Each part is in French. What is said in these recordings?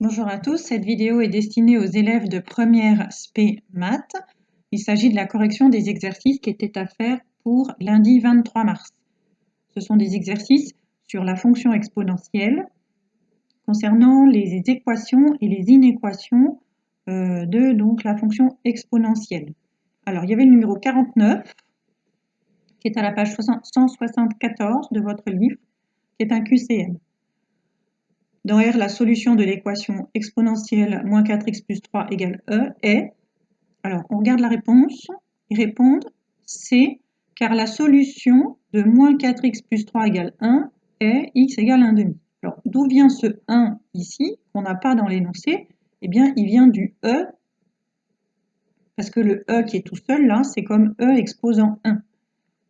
Bonjour à tous, cette vidéo est destinée aux élèves de première SP Maths. Il s'agit de la correction des exercices qui étaient à faire pour lundi 23 mars. Ce sont des exercices sur la fonction exponentielle concernant les équations et les inéquations de donc, la fonction exponentielle. Alors, il y avait le numéro 49 qui est à la page 174 de votre livre, qui est un QCM. Dans R, la solution de l'équation exponentielle moins 4x plus 3 égale E est, alors on regarde la réponse, ils répondent C, car la solution de moins 4x plus 3 égale 1 est x égale 1 demi. Alors d'où vient ce 1 ici, qu'on n'a pas dans l'énoncé? Eh bien il vient du E, parce que le E qui est tout seul là, c'est comme E exposant 1.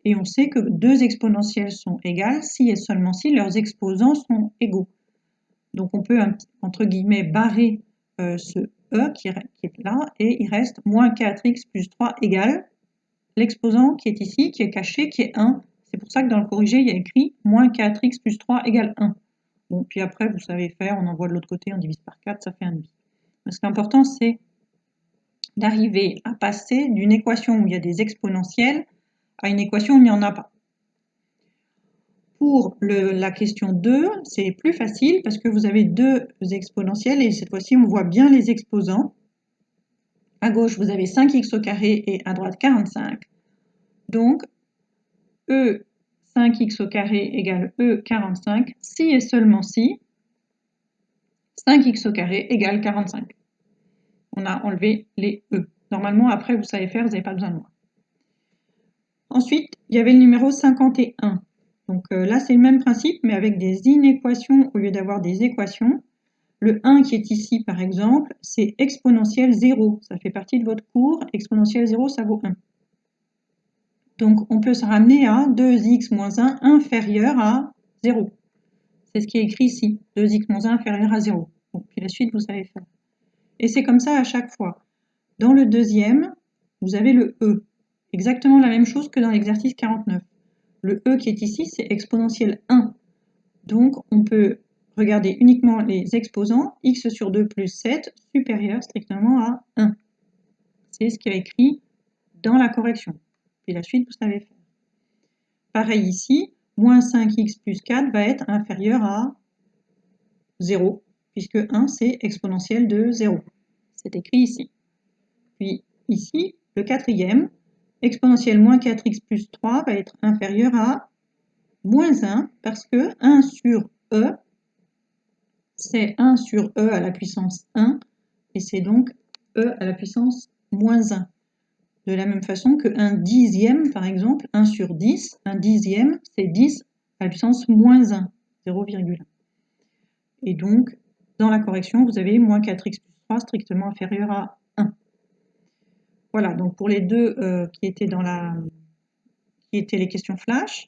Et on sait que deux exponentielles sont égales si et seulement si leurs exposants sont égaux. Donc on peut, entre guillemets, barrer ce E qui est là, et il reste moins 4x plus 3 égale l'exposant qui est ici, qui est caché, qui est 1. C'est pour ça que dans le corrigé, il y a écrit moins 4x plus 3 égale 1. Bon, puis après, vous savez faire, on envoie de l'autre côté, on divise par 4, ça fait 1 demi. Mais ce qui est important, c'est d'arriver à passer d'une équation où il y a des exponentielles à une équation où il n'y en a pas. Pour la question 2, c'est plus facile parce que vous avez deux exponentielles et cette fois-ci, on voit bien les exposants. À gauche, vous avez 5x au carré et à droite 45. Donc, E 5x au carré égale E 45 si et seulement si 5x au carré égale 45. On a enlevé les E. Normalement, après, vous savez faire, vous n'avez pas besoin de moi. Ensuite, il y avait le numéro 51. Donc là, c'est le même principe, mais avec des inéquations au lieu d'avoir des équations. Le 1 qui est ici, par exemple, c'est exponentielle 0. Ça fait partie de votre cours. Exponentielle 0, ça vaut 1. Donc, on peut se ramener à 2x moins 1 inférieur à 0. C'est ce qui est écrit ici. 2x moins 1 inférieur à 0. Bon, puis la suite, vous savez faire. Et c'est comme ça à chaque fois. Dans le deuxième, vous avez le E. Exactement la même chose que dans l'exercice 49. Le E qui est ici, c'est exponentielle 1. Donc, on peut regarder uniquement les exposants, x sur 2 plus 7, supérieur strictement à 1. C'est ce qui est écrit dans la correction. Puis la suite, vous savez faire. Pareil ici, moins 5x plus 4 va être inférieur à 0, puisque 1, c'est exponentielle de 0. C'est écrit ici. Puis ici, le quatrième, exponentielle moins 4x plus 3 va être inférieur à moins 1, parce que 1 sur E, c'est 1 sur E à la puissance 1, et c'est donc E à la puissance moins 1. De la même façon que 1 dixième, par exemple, 1 sur 10, 1 dixième, c'est 10 à la puissance moins 1, 0,1. Et donc, dans la correction, vous avez moins 4x plus 3 strictement inférieur à 1. Voilà, donc pour les deux qui étaient les questions flash.